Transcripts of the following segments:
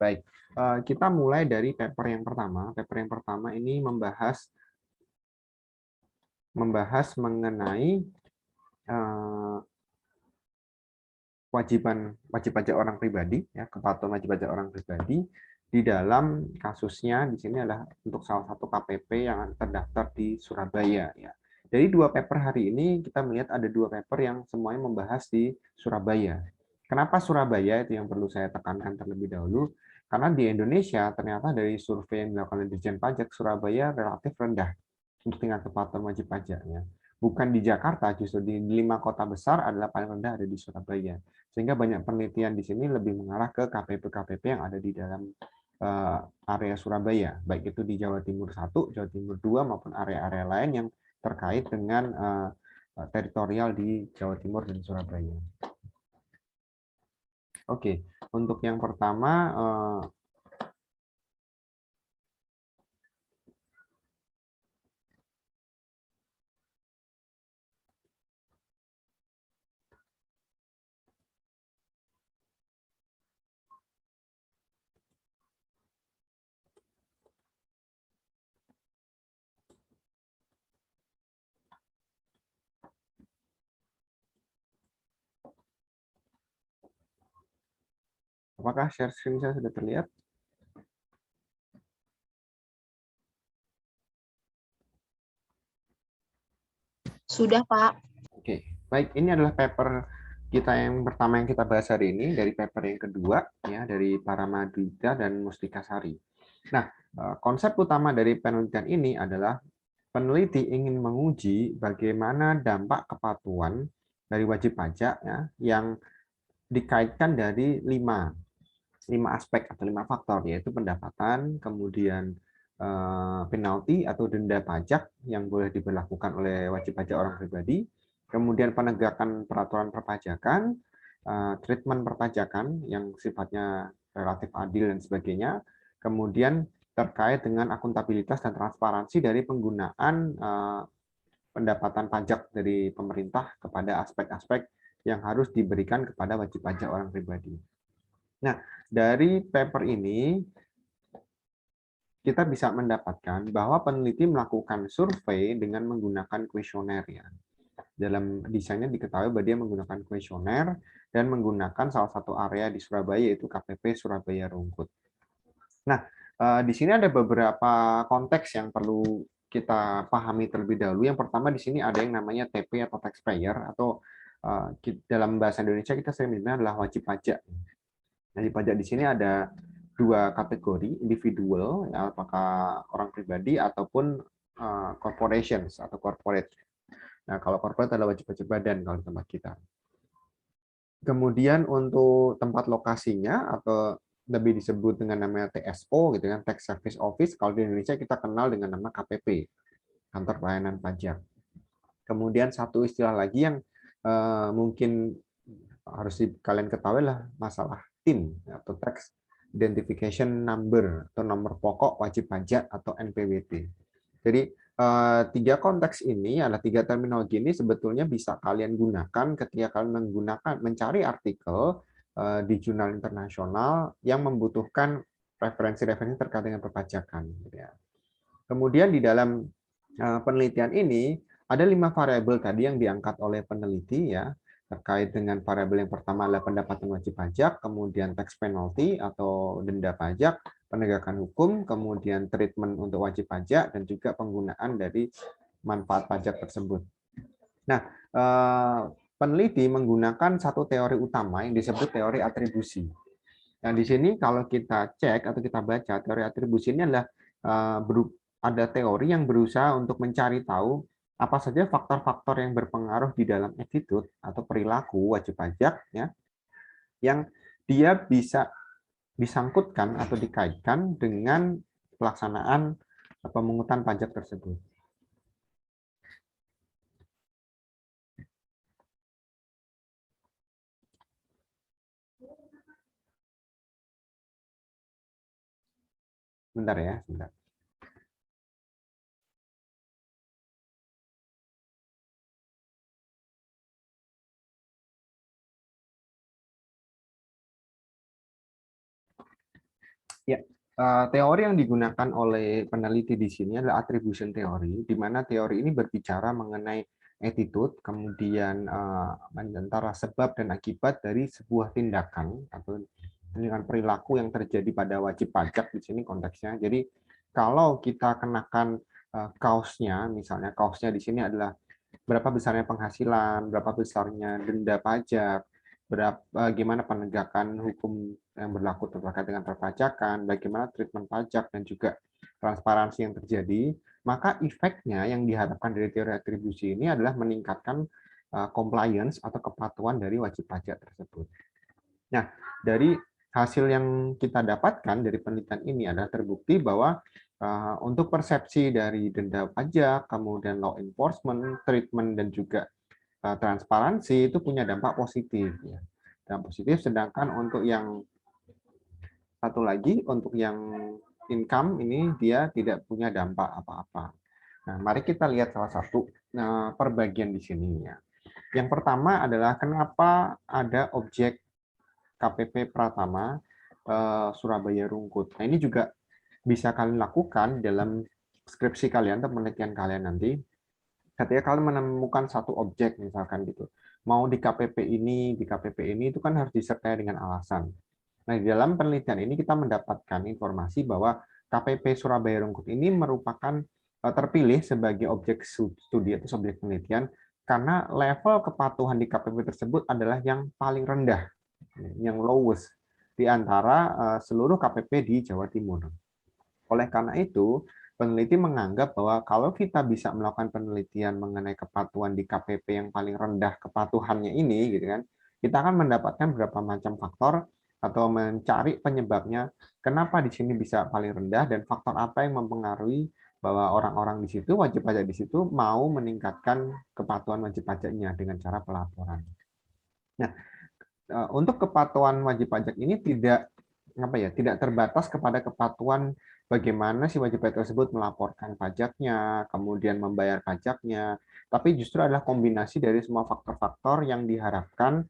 Baik, kita mulai dari paper yang pertama. Paper yang pertama ini membahas mengenai wajib pajak orang pribadi, ya, kepatuhan wajib pajak orang pribadi di dalam kasusnya di sini adalah untuk salah satu KPP yang terdaftar di Surabaya. Ya. Dari dua paper hari ini kita melihat ada dua paper yang semuanya membahas di Surabaya. Kenapa Surabaya itu yang perlu saya tekankan terlebih dahulu? Karena di Indonesia ternyata dari survei yang dilakukan oleh Dirjen Pajak Surabaya relatif rendah untuk tingkat kepatuhan wajib pajaknya. Bukan di Jakarta, justru di 5 kota besar adalah paling rendah ada di Surabaya. Sehingga banyak penelitian di sini lebih mengarah ke KPP-KPP yang ada di dalam area Surabaya, baik itu di Jawa Timur 1, Jawa Timur 2, maupun area-area lain yang terkait dengan teritorial di Jawa Timur dan Surabaya. Oke, untuk yang pertama, apakah share screen saya sudah terlihat? Sudah, Pak. Oke, baik. Ini adalah paper kita yang pertama yang kita bahas hari ini, dari paper yang kedua, ya, dari Paramadwita dan Mustika Sari. Nah, konsep utama dari penelitian ini adalah peneliti ingin menguji bagaimana dampak kepatuhan dari wajib pajak, ya, yang dikaitkan dari lima aspek atau 5 faktor, yaitu pendapatan, kemudian penalti atau denda pajak yang boleh diberlakukan oleh wajib pajak orang pribadi, kemudian penegakan peraturan perpajakan, treatment perpajakan yang sifatnya relatif adil dan sebagainya, kemudian terkait dengan akuntabilitas dan transparansi dari penggunaan pendapatan pajak dari pemerintah kepada aspek-aspek yang harus diberikan kepada wajib pajak orang pribadi. Nah, dari paper ini kita bisa mendapatkan bahwa peneliti melakukan survei dengan menggunakan kuesioner, ya. Dalam desainnya diketahui bahwa dia menggunakan kuesioner dan menggunakan salah satu area di Surabaya yaitu KPP Surabaya Rungkut. Nah, di sini ada beberapa konteks yang perlu kita pahami terlebih dahulu. Yang pertama di sini ada yang namanya TP atau taxpayer, atau dalam bahasa Indonesia kita sering menyebutnya adalah wajib pajak. Wajib pajak di sini ada dua kategori, individual, ya, apakah orang pribadi ataupun corporations atau corporate. Nah, kalau corporate adalah wajib pajak badan kalau di tempat kita. Kemudian untuk tempat lokasinya atau lebih disebut dengan namanya TSO gitu kan, Tax Service Office, kalau di Indonesia kita kenal dengan nama KPP, Kantor Pelayanan Pajak. Kemudian satu istilah lagi yang mungkin harus kalian ketahui lah masalah TIN atau Tax Identification Number atau nomor pokok wajib pajak atau NPWP. Jadi tiga konteks ini adalah tiga terminologi ini sebetulnya bisa kalian gunakan ketika kalian mencari artikel di jurnal internasional yang membutuhkan referensi-referensi terkait dengan perpajakan. Kemudian di dalam penelitian ini ada 5 variabel tadi yang diangkat oleh peneliti, ya, terkait dengan variabel yang pertama adalah pendapatan wajib pajak, kemudian tax penalty atau denda pajak, penegakan hukum, kemudian treatment untuk wajib pajak, dan juga penggunaan dari manfaat pajak tersebut. Nah, peneliti menggunakan satu teori utama yang disebut teori atribusi. Nah, di sini kalau kita cek atau kita baca, teori atribusi ini adalah ada teori yang berusaha untuk mencari tahu apa saja faktor-faktor yang berpengaruh di dalam attitude atau perilaku wajib pajak, ya, yang dia bisa disangkutkan atau dikaitkan dengan pelaksanaan pemungutan pajak tersebut. Bentar ya, sebentar. Ya, teori yang digunakan oleh peneliti di sini adalah attribution theory, di mana teori ini berbicara mengenai attitude, kemudian antara sebab dan akibat dari sebuah tindakan atau dengan perilaku yang terjadi pada wajib pajak di sini konteksnya. Jadi kalau kita kenakan kaosnya, misalnya kaosnya di sini adalah berapa besarnya penghasilan, berapa besarnya denda pajak, bagaimana penegakan hukum yang berlaku terkait dengan perpajakan, bagaimana treatment pajak, dan juga transparansi yang terjadi, maka efeknya yang diharapkan dari teori atribusi ini adalah meningkatkan compliance atau kepatuhan dari wajib pajak tersebut. Nah, dari hasil yang kita dapatkan dari penelitian ini adalah terbukti bahwa untuk persepsi dari denda pajak, kemudian law enforcement, treatment, dan juga transparansi itu punya dampak positif. Ya. Dampak positif, sedangkan untuk yang satu lagi, untuk yang income ini dia tidak punya dampak apa-apa. Nah, mari kita lihat salah satu perbagian di sini. Ya. Yang pertama adalah kenapa ada objek KPP Pratama Surabaya Rungkut. Nah, ini juga bisa kalian lakukan dalam skripsi kalian atau penelitian kalian nanti. Ketika kalian menemukan satu objek misalkan gitu, mau di KPP ini, di KPP ini itu kan harus disertai dengan alasan. Nah, di dalam penelitian ini kita mendapatkan informasi bahwa KPP Surabaya Rungkut ini merupakan terpilih sebagai objek studi atau objek penelitian karena level kepatuhan di KPP tersebut adalah yang paling rendah, yang lowest di antara seluruh KPP di Jawa Timur. Oleh karena itu, peneliti menganggap bahwa kalau kita bisa melakukan penelitian mengenai kepatuhan di KPP yang paling rendah kepatuhannya ini, gitu kan, kita akan mendapatkan beberapa macam faktor atau mencari penyebabnya kenapa di sini bisa paling rendah dan faktor apa yang mempengaruhi bahwa orang-orang di situ, wajib pajak di situ mau meningkatkan kepatuhan wajib pajaknya dengan cara pelaporan. Nah, untuk kepatuhan wajib pajak ini tidak terbatas kepada kepatuhan bagaimana si wajib pajak tersebut melaporkan pajaknya, kemudian membayar pajaknya, tapi justru adalah kombinasi dari semua faktor-faktor yang diharapkan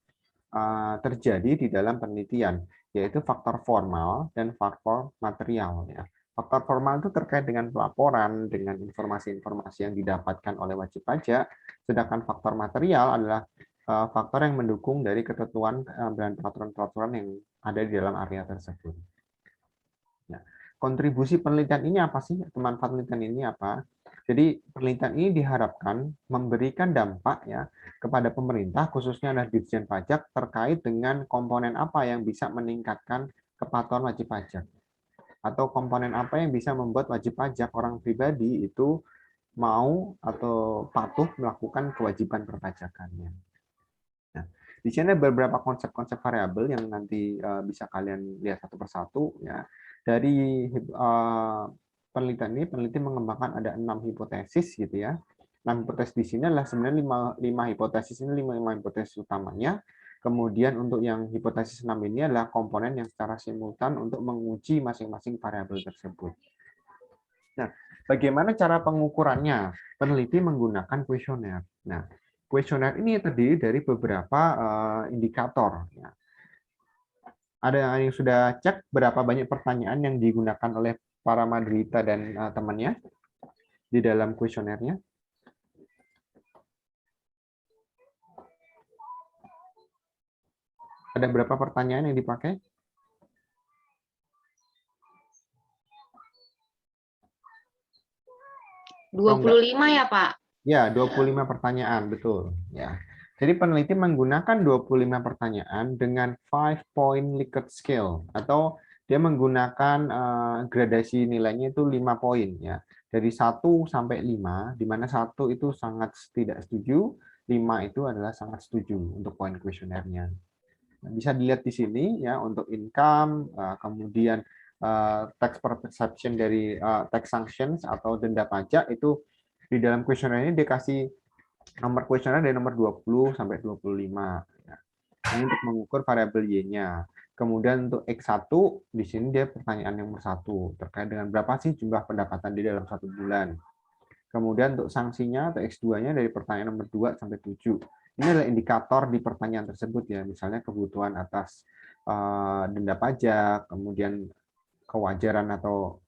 terjadi di dalam penelitian, yaitu faktor formal dan faktor material. Ya. Faktor formal itu terkait dengan pelaporan, dengan informasi-informasi yang didapatkan oleh wajib pajak, sedangkan faktor material adalah faktor yang mendukung dari ketentuan dan peraturan-peraturan yang ada di dalam area tersebut. Nah, kontribusi penelitian ini apa sih? Manfaat penelitian ini apa? Jadi penelitian ini diharapkan memberikan dampak ya kepada pemerintah khususnya adalah Ditjen Pajak terkait dengan komponen apa yang bisa meningkatkan kepatuhan wajib pajak atau komponen apa yang bisa membuat wajib pajak orang pribadi itu mau atau patuh melakukan kewajiban perpajakannya. Nah, di sini ada beberapa konsep-konsep variabel yang nanti bisa kalian lihat satu persatu ya. Dari penelitian ini, peneliti mengembangkan ada 6 hipotesis gitu ya. 6 hipotesis di sini adalah sebenarnya 5 hipotesis ini 5 hipotesis utamanya. Kemudian untuk yang hipotesis 6 ini adalah komponen yang secara simultan untuk menguji masing-masing variabel tersebut. Nah, bagaimana cara pengukurannya? Peneliti menggunakan kuesioner. Nah, kuesioner ini terdiri dari beberapa indikator. Ya. Ada yang sudah cek berapa banyak pertanyaan yang digunakan oleh para Madrita dan temannya di dalam kuesionernya? Ada berapa pertanyaan yang dipakai? 25 ya, Pak? Ya, 25 pertanyaan, betul. Ya. Jadi peneliti menggunakan 25 pertanyaan dengan 5-point Likert scale atau dia menggunakan gradasi nilainya itu 5 poin ya. Dari 1 sampai 5, di mana 1 itu sangat tidak setuju, 5 itu adalah sangat setuju untuk poin kuesionernya. Nah, bisa dilihat di sini ya untuk income, kemudian tax perception dari tax sanctions atau denda pajak itu di dalam kuesioner ini dikasih nomor kuesioner dari nomor 20 sampai 25. Ya. Ini untuk mengukur variabel Y-nya. Kemudian untuk X1, di sini dia pertanyaan nomor 1, terkait dengan berapa sih jumlah pendapatan di dalam 1 bulan. Kemudian untuk sanksinya atau X2-nya dari pertanyaan nomor 2 sampai 7. Ini adalah indikator di pertanyaan tersebut ya, misalnya kebutuhan atas denda pajak, kemudian kewajaran atau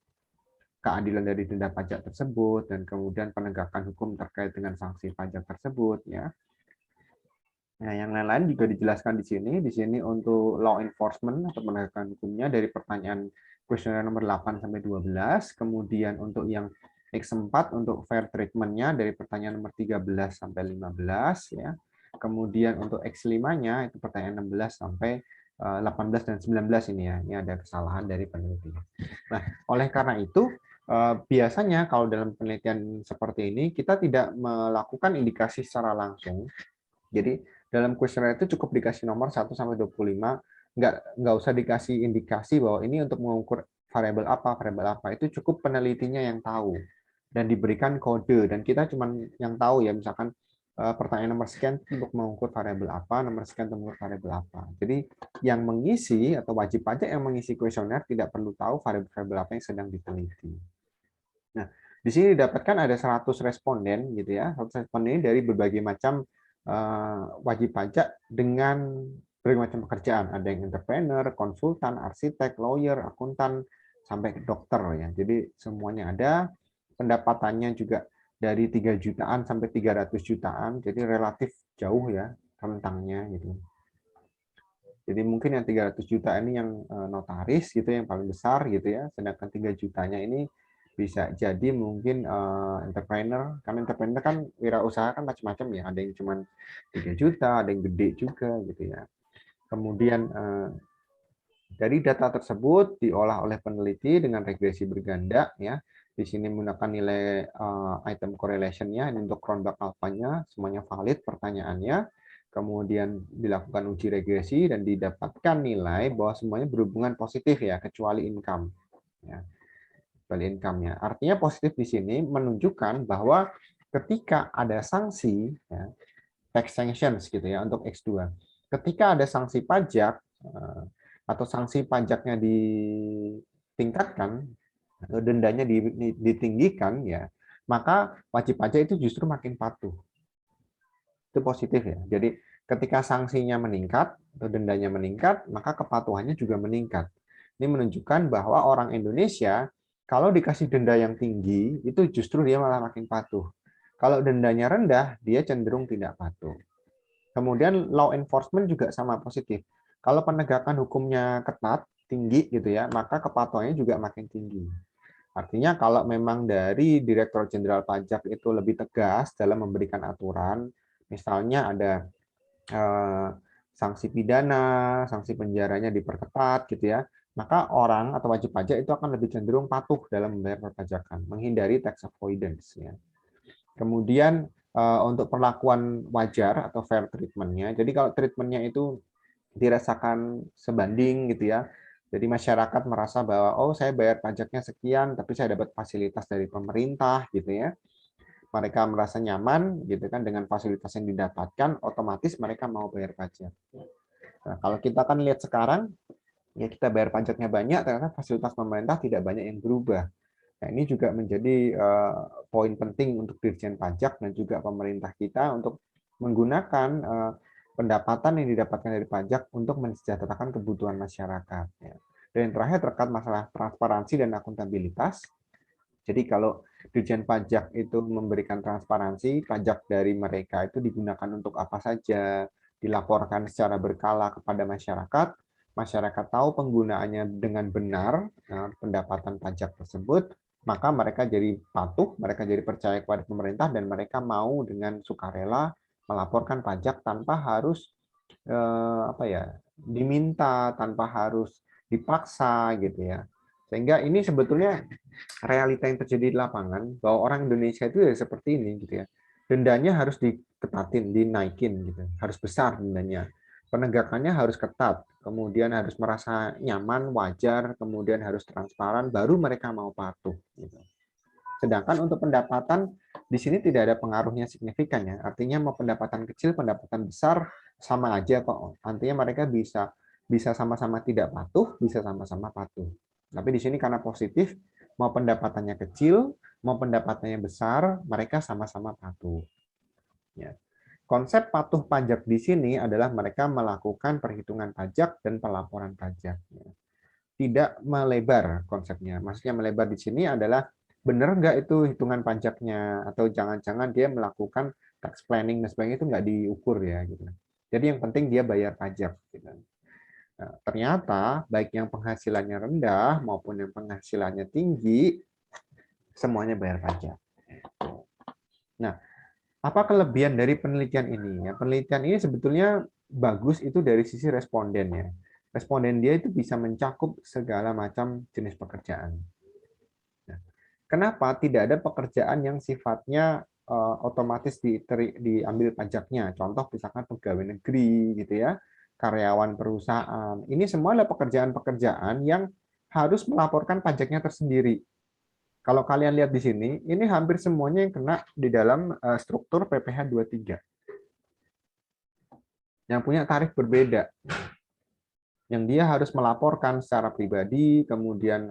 keadilan dari denda pajak tersebut, dan kemudian penegakan hukum terkait dengan sanksi pajak tersebut, ya. Nah, yang lain-lain juga dijelaskan di sini. Di sini untuk law enforcement atau penegakan hukumnya dari pertanyaan kuesioner nomor 8 sampai 12. Kemudian untuk yang X4 untuk fair treatment-nya dari pertanyaan nomor 13 sampai 15, ya. Kemudian untuk X5-nya itu pertanyaan 16 sampai 18 dan 19 ini, ya. Ini ada kesalahan dari peneliti. Nah, oleh karena itu biasanya kalau dalam penelitian seperti ini kita tidak melakukan indikasi secara langsung. Jadi dalam kuesioner itu cukup dikasih nomor 1 sampai 25, nggak usah dikasih indikasi bahwa ini untuk mengukur variabel apa, itu cukup penelitinya yang tahu dan diberikan kode, dan kita cuma yang tahu, ya, misalkan pertanyaan nomor sekian untuk mengukur variabel apa, nomor sekian untuk mengukur variabel apa. Jadi yang mengisi atau wajib pajak yang mengisi kuesioner tidak perlu tahu variabel apa yang sedang diteliti. Nah, di sini didapatkan ada 100 responden, gitu ya. 100 responden ini dari berbagai macam wajib pajak dengan berbagai macam pekerjaan. Ada yang entrepreneur, konsultan, arsitek, lawyer, akuntan, sampai dokter, ya. Jadi semuanya ada. Pendapatannya juga dari 3 jutaan sampai 300 jutaan. Jadi relatif jauh, ya, rentangnya, gitu. Jadi mungkin yang 300 juta ini yang notaris, gitu, yang paling besar, gitu ya. Sedangkan 3 jutanya ini bisa jadi mungkin entrepreneur, karena entrepreneur kan wirausaha kan macam-macam, ya, ada yang cuma 3 juta, ada yang gede juga, gitu ya. Kemudian dari data tersebut diolah oleh peneliti dengan regresi berganda, ya. Di sini menggunakan nilai item correlation-nya, ini untuk Cronbach alpha-nya, semuanya valid pertanyaannya. Kemudian dilakukan uji regresi dan didapatkan nilai bahwa semuanya berhubungan positif, ya, kecuali income, ya. Income-nya. Artinya positif di sini menunjukkan bahwa ketika ada sanksi, ya, tax sanctions, gitu ya, untuk X2. Ketika ada sanksi pajak atau sanksi pajaknya ditingkatkan atau dendanya ditinggikan, ya, maka wajib pajak itu justru makin patuh. Itu positif, ya. Jadi ketika sanksinya meningkat atau dendanya meningkat, maka kepatuhannya juga meningkat. Ini menunjukkan bahwa orang Indonesia kalau dikasih denda yang tinggi, itu justru dia malah makin patuh. Kalau dendanya rendah, dia cenderung tidak patuh. Kemudian law enforcement juga sama positif. Kalau penegakan hukumnya ketat, tinggi, gitu ya, maka kepatuhannya juga makin tinggi. Artinya kalau memang dari Direktur Jenderal Pajak itu lebih tegas dalam memberikan aturan, misalnya ada sanksi pidana, sanksi penjaranya diperketat, gitu ya, maka orang atau wajib pajak itu akan lebih cenderung patuh dalam membayar perpajakan, menghindari tax avoidance, ya. Kemudian untuk perlakuan wajar atau fair treatment-nya, jadi kalau treatment-nya itu dirasakan sebanding, gitu ya, jadi masyarakat merasa bahwa, oh, saya bayar pajaknya sekian, tapi saya dapat fasilitas dari pemerintah, gitu ya. Mereka merasa nyaman, gitu kan, dengan fasilitas yang didapatkan, otomatis mereka mau bayar pajak. Nah, kalau kita kan lihat sekarang, ya, kita bayar pajaknya banyak, ternyata fasilitas pemerintah tidak banyak yang berubah. Nah, ini juga menjadi poin penting untuk Dirjen Pajak dan juga pemerintah kita untuk menggunakan pendapatan yang didapatkan dari pajak untuk mensejahterakan kebutuhan masyarakat, ya. Dan yang terakhir terkait masalah transparansi dan akuntabilitas. Jadi kalau Dirjen Pajak itu memberikan transparansi, pajak dari mereka itu digunakan untuk apa saja, dilaporkan secara berkala kepada masyarakat, masyarakat tahu penggunaannya dengan benar, pendapatan pajak tersebut, maka mereka jadi patuh, mereka jadi percaya kepada pemerintah, dan mereka mau dengan sukarela melaporkan pajak tanpa harus diminta, tanpa harus dipaksa, gitu ya. Sehingga ini sebetulnya realita yang terjadi di lapangan, bahwa orang Indonesia itu ya seperti ini, gitu ya. Dendanya harus diketatin, dinaikin, gitu. Harus besar dendanya. Penegakannya harus ketat, kemudian harus merasa nyaman, wajar, kemudian harus transparan, baru mereka mau patuh, gitu. Sedangkan untuk pendapatan di sini tidak ada pengaruhnya signifikan, ya. Artinya mau pendapatan kecil, pendapatan besar sama aja kok. Artinya mereka bisa sama-sama tidak patuh, bisa sama-sama patuh. Tapi di sini karena positif, mau pendapatannya kecil, mau pendapatannya besar, mereka sama-sama patuh. Ya. Konsep patuh pajak di sini adalah mereka melakukan perhitungan pajak dan pelaporan pajak. tidak melebar konsepnya. Maksudnya melebar di sini adalah benar nggak itu hitungan pajaknya, atau jangan-jangan dia melakukan tax planning dan sebagainya itu nggak diukur ya gitu. Jadi yang penting dia bayar pajak. Gitu. Nah, ternyata baik yang penghasilannya rendah maupun yang penghasilannya tinggi semuanya bayar pajak. Nah, apa kelebihan dari penelitian ini? Ya, penelitian ini sebetulnya bagus itu dari sisi responden ya. Responden dia itu bisa mencakup segala macam jenis pekerjaan. Nah, kenapa tidak ada pekerjaan yang sifatnya otomatis diambil pajaknya? Contoh misalkan pegawai negeri gitu ya, karyawan perusahaan. Ini semua adalah pekerjaan-pekerjaan yang harus melaporkan pajaknya tersendiri. Kalau kalian lihat di sini, ini hampir semuanya yang kena di dalam struktur PPh 23 yang punya tarif berbeda, yang dia harus melaporkan secara pribadi, kemudian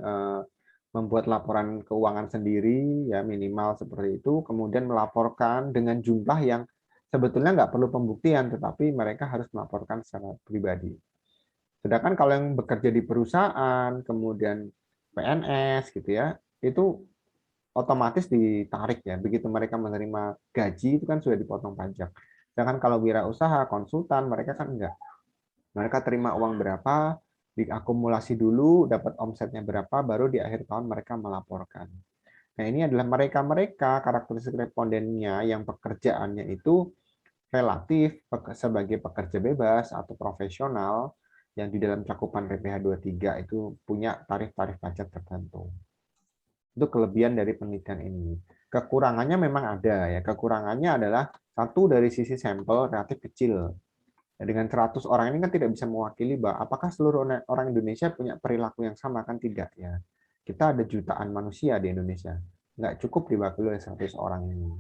membuat laporan keuangan sendiri, ya minimal seperti itu, kemudian melaporkan dengan jumlah yang sebetulnya nggak perlu pembuktian, tetapi mereka harus melaporkan secara pribadi. Sedangkan kalau yang bekerja di perusahaan, kemudian PNS gitu ya, itu otomatis ditarik ya. Begitu mereka menerima gaji itu kan sudah dipotong pajak. Sedangkan kalau wirausaha, konsultan, mereka kan enggak. Mereka terima uang berapa, diakumulasi dulu, dapat omsetnya berapa, baru di akhir tahun mereka melaporkan. Nah, ini adalah mereka-mereka karakteristik respondennya yang pekerjaannya itu relatif sebagai pekerja bebas atau profesional yang di dalam cakupan PPh 23 itu punya tarif-tarif pajak tertentu. Itu kelebihan dari penelitian ini. Kekurangannya memang ada ya. Kekurangannya adalah satu dari sisi sampel relatif kecil. Ya, dengan 100 orang ini kan tidak bisa mewakili bahwa apakah seluruh orang Indonesia punya perilaku yang sama, kan tidak ya. Kita ada jutaan manusia di Indonesia. Nggak cukup diwakili oleh 100 orang ini.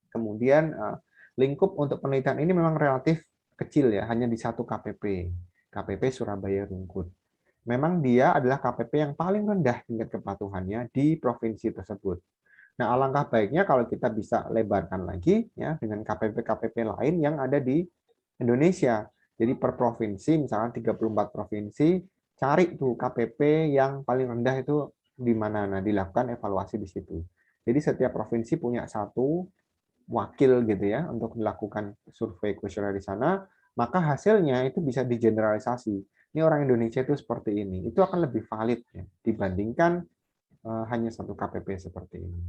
Kemudian lingkup untuk penelitian ini memang relatif kecil ya, hanya di satu KPP. KPP Surabaya Rungkut. Memang dia adalah KPP yang paling rendah tingkat kepatuhannya di provinsi tersebut. Nah, alangkah baiknya kalau kita bisa lebarkan lagi ya dengan KPP-KPP lain yang ada di Indonesia. Jadi per provinsi, misalkan 34 provinsi, cari tuh KPP yang paling rendah itu di mana. Nah, dilakukan evaluasi di situ. Jadi setiap provinsi punya satu wakil gitu ya untuk melakukan survei kuesioner di sana, maka hasilnya itu bisa digeneralisasi. Ini orang Indonesia itu seperti ini. Itu akan lebih valid ya, dibandingkan hanya satu KPP seperti ini.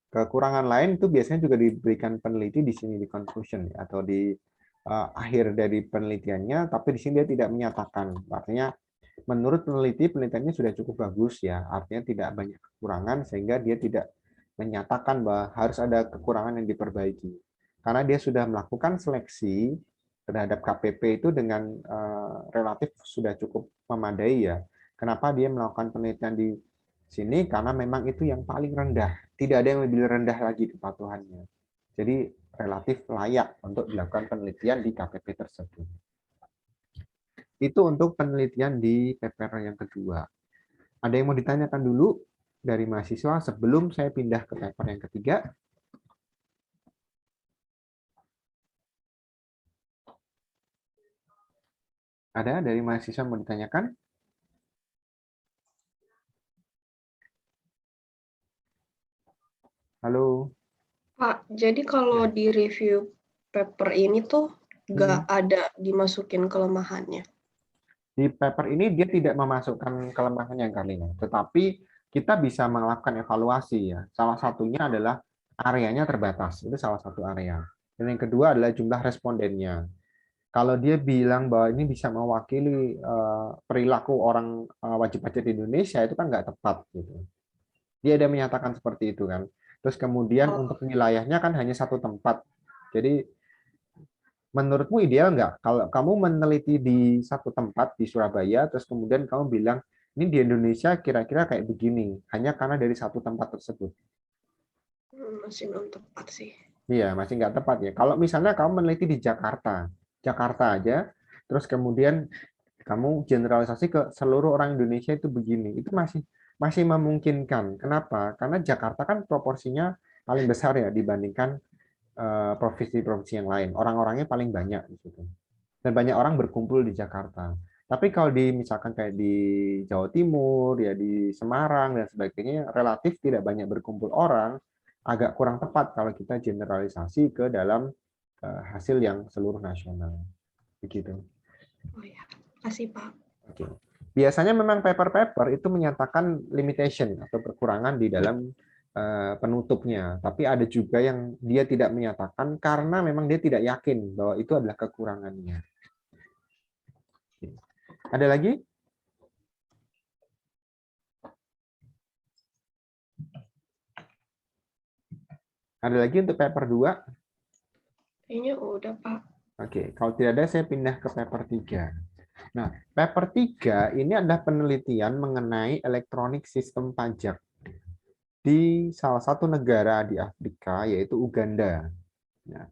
Kekurangan lain itu biasanya juga diberikan peneliti di sini di conclusion ya, atau di akhir dari penelitiannya, tapi di sini dia tidak menyatakan. Artinya menurut peneliti penelitiannya sudah cukup bagus ya, artinya tidak banyak kekurangan sehingga dia tidak menyatakan bahwa harus ada kekurangan yang diperbaiki. Karena dia sudah melakukan seleksi terhadap KPP itu dengan relatif sudah cukup memadai ya. Kenapa dia melakukan penelitian di sini? Karena memang itu yang paling rendah. Tidak ada yang lebih rendah lagi kepatuhannya. Jadi relatif layak untuk dilakukan penelitian di KPP tersebut. Itu untuk penelitian di paper yang kedua. Ada yang mau ditanyakan dulu dari mahasiswa sebelum saya pindah ke paper yang ketiga? Ada dari mahasiswa mau ditanyakan? Halo? Pak, jadi kalau Ya. di review paper ini tuh nggak Hmm. ada dimasukin kelemahannya. Di paper ini dia tidak memasukkan kelemahannya Karlina, tetapi kita bisa melakukan evaluasi ya. Salah satunya adalah areanya terbatas, itu salah satu area. Dan yang kedua adalah jumlah respondennya. Kalau dia bilang bahwa ini bisa mewakili perilaku orang wajib pajak di Indonesia, itu kan nggak tepat gitu. Dia ada menyatakan seperti itu kan. Terus kemudian Oh, untuk wilayahnya kan hanya satu tempat. Jadi menurutmu ideal nggak kalau kamu meneliti di satu tempat di Surabaya, terus kemudian kamu bilang ini di Indonesia kira-kira kayak begini, hanya karena dari satu tempat tersebut? masih belum tepat sih. Iya, masih nggak tepat ya. Kalau misalnya kamu meneliti di Jakarta, Jakarta aja, terus kemudian kamu generalisasi ke seluruh orang Indonesia itu begini, itu masih masih memungkinkan. Kenapa? Karena Jakarta kan proporsinya paling besar ya dibandingkan provinsi-provinsi yang lain. Orang-orangnya paling banyak di situ. Dan banyak orang berkumpul di Jakarta. Tapi kalau misalkan kayak di Jawa Timur, ya di Semarang dan sebagainya, relatif tidak banyak berkumpul orang, agak kurang tepat kalau kita generalisasi ke dalam hasil yang seluruh nasional. Begitu. Oh ya, kasih Pak. Oke. Biasanya memang paper-paper itu menyatakan limitation atau kekurangan di dalam penutupnya, tapi ada juga yang dia tidak menyatakan karena memang dia tidak yakin bahwa itu adalah kekurangannya. Ada lagi? Ada lagi untuk paper 2? Kayaknya udah Pak. Oke, kalau tidak ada saya pindah ke paper 3. Nah, paper 3 ini adalah penelitian mengenai elektronik sistem pajak di salah satu negara di Afrika, yaitu Uganda. Nah,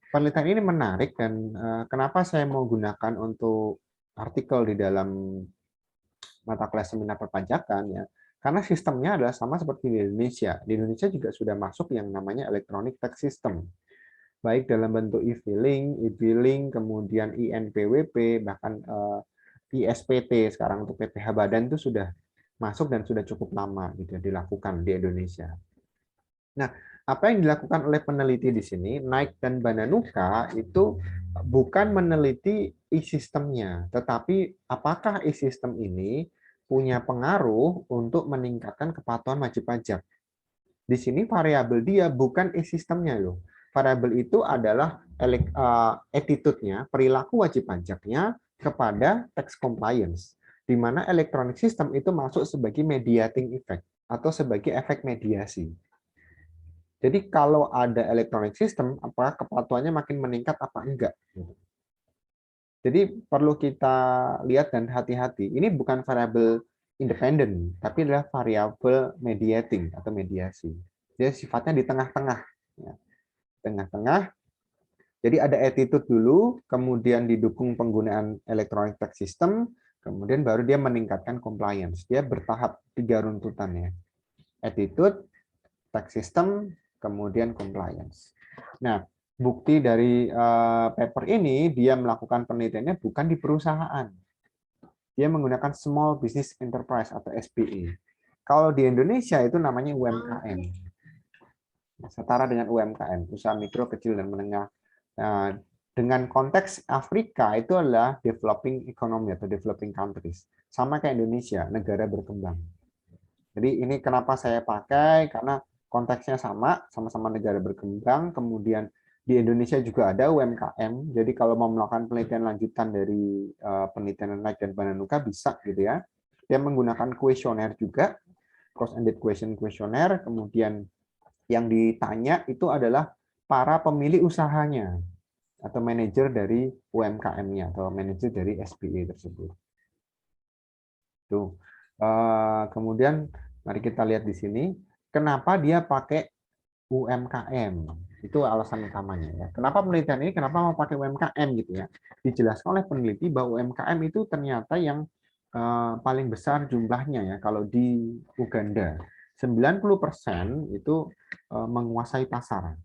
penelitian ini menarik dan kenapa saya mau gunakan untuk artikel di dalam mata kuliah seminar perpajakan ya, karena sistemnya adalah sama seperti di Indonesia. Di Indonesia juga sudah masuk yang namanya electronic tax system, baik dalam bentuk e-filing, e-billing, kemudian INPWP, bahkan ISPT sekarang untuk PPh Badan itu sudah masuk dan sudah cukup lama gitu dilakukan di Indonesia. Nah, apa yang dilakukan oleh peneliti di sini, Naik dan Bananuka itu bukan meneliti e-sistemnya, tetapi apakah e-sistem ini punya pengaruh untuk meningkatkan kepatuhan wajib pajak. Di sini variabel dia bukan e-sistemnya loh. Variabel itu adalah attitude-nya, perilaku wajib pajaknya kepada tax compliance, di mana electronic system itu masuk sebagai mediating effect atau sebagai efek mediasi. Jadi kalau ada electronic system, apakah kepatuhannya makin meningkat apa enggak? Jadi perlu kita lihat dan hati-hati. Ini bukan variabel independen, tapi adalah variabel mediating atau mediasi. Jadi sifatnya di tengah-tengah. Ya. Tengah-tengah. Jadi ada attitude dulu, kemudian didukung penggunaan electronic tax system, kemudian baru dia meningkatkan compliance. Dia bertahap 3 runtutannya. Attitude, tax system, kemudian compliance. Nah, bukti dari paper ini, dia melakukan penelitiannya bukan di perusahaan. Dia menggunakan Small Business Enterprise atau SBE. Kalau di Indonesia itu namanya UMKM. Setara dengan UMKM, usaha mikro, kecil, dan menengah. Nah, dengan konteks Afrika itu adalah developing economy atau developing countries. Sama kayak Indonesia, negara berkembang. Jadi ini kenapa saya pakai, karena konteksnya sama-sama negara berkembang, kemudian di Indonesia juga ada UMKM, jadi kalau mau melakukan penelitian lanjutan dari penelitian Naik dan Bananuka bisa gitu ya. Dia menggunakan kuesioner juga, closed-ended questionnaire, kemudian yang ditanya itu adalah para pemilik usahanya atau manajer dari UMKM-nya atau manajer dari SBE tersebut. Tuh. Kemudian mari kita lihat di sini, kenapa dia pakai UMKM. Itu alasan utamanya ya. Kenapa penelitian ini kenapa mau pakai UMKM gitu ya? Dijelaskan oleh peneliti bahwa UMKM itu ternyata yang paling besar jumlahnya ya kalau di Uganda. 90% itu menguasai pasar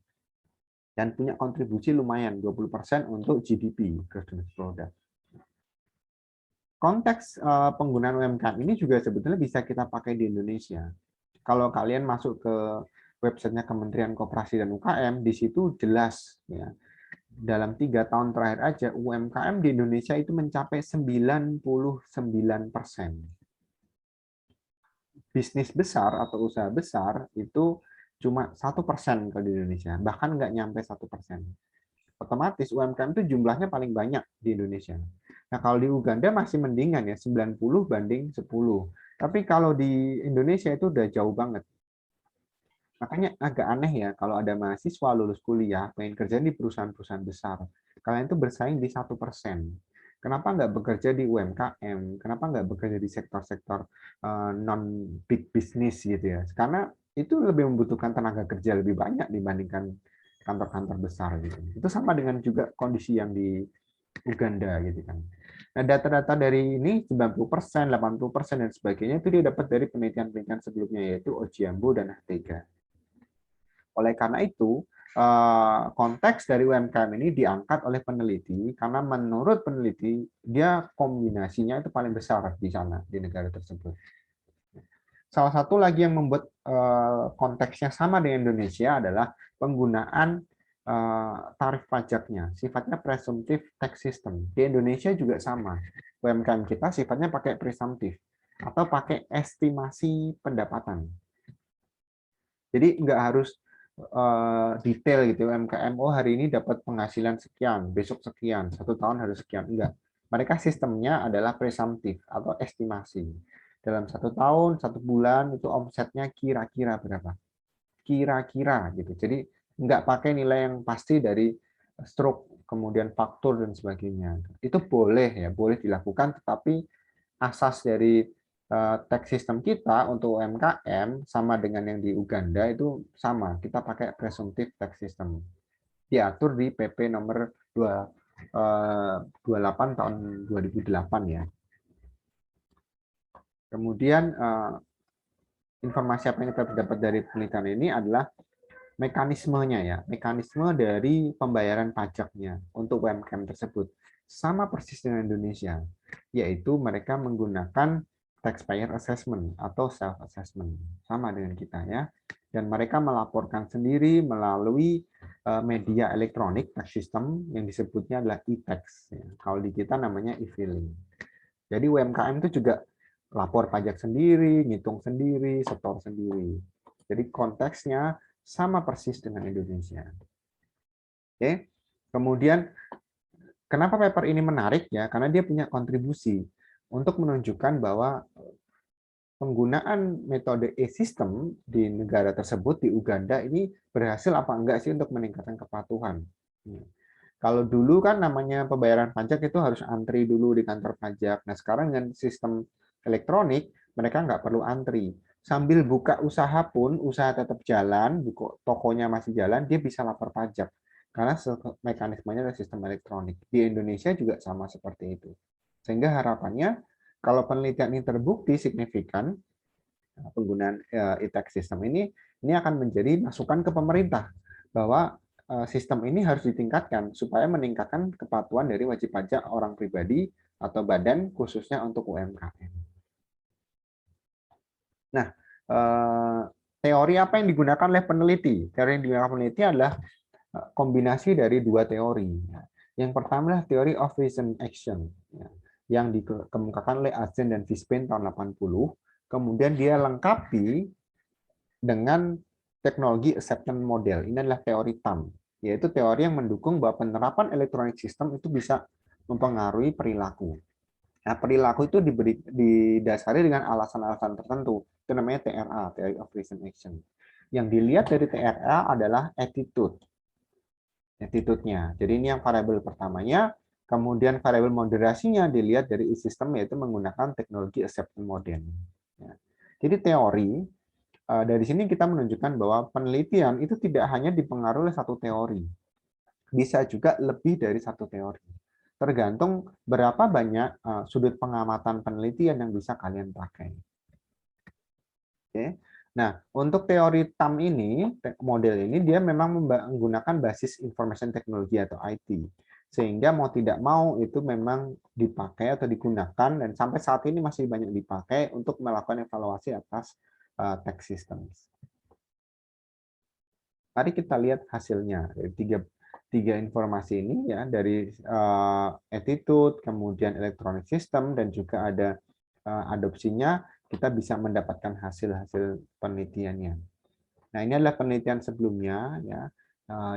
dan punya kontribusi lumayan 20% untuk GDP, Gross Domestic Product. Konteks penggunaan UMKM ini juga sebetulnya bisa kita pakai di Indonesia. Kalau kalian masuk ke websitenya Kementerian Koperasi dan UKM, di situ jelas ya. Dalam 3 tahun terakhir aja UMKM di Indonesia itu mencapai 99%. Bisnis besar atau usaha besar itu cuma 1% kalau di Indonesia, bahkan nggak nyampe 1%. Otomatis UMKM itu jumlahnya paling banyak di Indonesia. Nah, kalau di Uganda masih mendingan ya, 90 banding 10. Tapi kalau di Indonesia itu udah jauh banget. Makanya agak aneh ya kalau ada mahasiswa lulus kuliah pengen kerja di perusahaan-perusahaan besar. Kalian itu bersaing di 1%. Kenapa nggak bekerja di UMKM? Kenapa nggak bekerja di sektor-sektor non big business gitu ya? Karena itu lebih membutuhkan tenaga kerja lebih banyak dibandingkan kantor-kantor besar gitu. Itu sama dengan juga kondisi yang di Uganda gitu kan. Nah, data-data dari ini 90%, 80% dan sebagainya itu dia dapat dari penelitian-penelitian sebelumnya yaitu Ojiambo dan H3. Oleh karena itu, konteks dari UMKM ini diangkat oleh peneliti karena menurut peneliti dia kombinasinya itu paling besar di sana di negara tersebut. Salah satu lagi yang membuat konteksnya sama dengan Indonesia adalah penggunaan tarif pajaknya, sifatnya presumptive tax system. Di Indonesia juga sama. UMKM kita sifatnya pakai presumptive atau pakai estimasi pendapatan. Jadi nggak harus detail gitu UMKM. Oh, hari ini dapat penghasilan sekian, besok sekian, 1 tahun harus sekian. Enggak. Mereka sistemnya adalah presumptive atau estimasi. Dalam 1 tahun, 1 bulan itu omsetnya kira-kira berapa? Kira-kira gitu. Jadi nggak pakai nilai yang pasti dari stroke, kemudian faktur dan sebagainya. Itu boleh ya, boleh dilakukan, tetapi asas dari tax system kita untuk UMKM sama dengan yang di Uganda itu sama. Kita pakai presumptive tax system. Diatur di PP nomor 28 tahun 2008 ya. Kemudian informasi apa yang kita dapat dari penelitian ini adalah mekanismenya ya, mekanisme dari pembayaran pajaknya untuk UMKM tersebut sama persis dengan Indonesia, yaitu mereka menggunakan taxpayer assessment atau self assessment sama dengan kita ya, dan mereka melaporkan sendiri melalui media elektronik tax system yang disebutnya adalah e-tax. Kalau di kita namanya e-filing. Jadi UMKM itu juga lapor pajak sendiri, ngitung sendiri, setor sendiri. Jadi konteksnya sama persis dengan Indonesia. Oke. Kemudian kenapa paper ini menarik ya? Karena dia punya kontribusi untuk menunjukkan bahwa penggunaan metode e-system di negara tersebut di Uganda ini berhasil apa enggak sih untuk meningkatkan kepatuhan. Kalau dulu kan namanya pembayaran pajak itu harus antri dulu di kantor pajak. Nah sekarang dengan sistem elektronik mereka nggak perlu antri. Sambil buka usaha pun, usaha tetap jalan, buka tokonya masih jalan, dia bisa lapor pajak. Karena mekanismenya adalah sistem elektronik. Di Indonesia juga sama seperti itu. Sehingga harapannya, kalau penelitian ini terbukti signifikan, penggunaan e-tax system ini akan menjadi masukan ke pemerintah bahwa sistem ini harus ditingkatkan supaya meningkatkan kepatuhan dari wajib pajak orang pribadi atau badan khususnya untuk UMKM. Nah, teori apa yang digunakan oleh peneliti? Teori yang digunakan peneliti adalah kombinasi dari 2 teori. Yang pertama adalah teori of recent action yang dikemukakan oleh Arjen dan Vispen tahun 80. Kemudian dia lengkapi dengan teknologi acceptance model. Ini adalah teori TAM, yaitu teori yang mendukung bahwa penerapan electronic system itu bisa mempengaruhi perilaku. Nah, perilaku itu didasari dengan alasan-alasan tertentu. Itu namanya TRA, Theory of Recent Action. Yang dilihat dari TRA adalah attitude. Attitude-nya. Jadi ini yang variabel pertamanya. Kemudian variabel moderasinya dilihat dari e-system, yaitu menggunakan teknologi acceptance model. Jadi teori, dari sini kita menunjukkan bahwa penelitian itu tidak hanya dipengaruhi oleh satu teori. Bisa juga lebih dari satu teori. Tergantung berapa banyak sudut pengamatan penelitian yang bisa kalian pakai. Oke. Nah, untuk teori TAM ini, model ini dia memang menggunakan basis information technology atau IT. Sehingga mau tidak mau itu memang dipakai atau digunakan dan sampai saat ini masih banyak dipakai untuk melakukan evaluasi atas tax systems. Mari kita lihat hasilnya dari tiga informasi ini ya, dari attitude, kemudian electronic system, dan juga ada adopsinya, kita bisa mendapatkan hasil-hasil penelitiannya. Nah, ini adalah penelitian sebelumnya ya,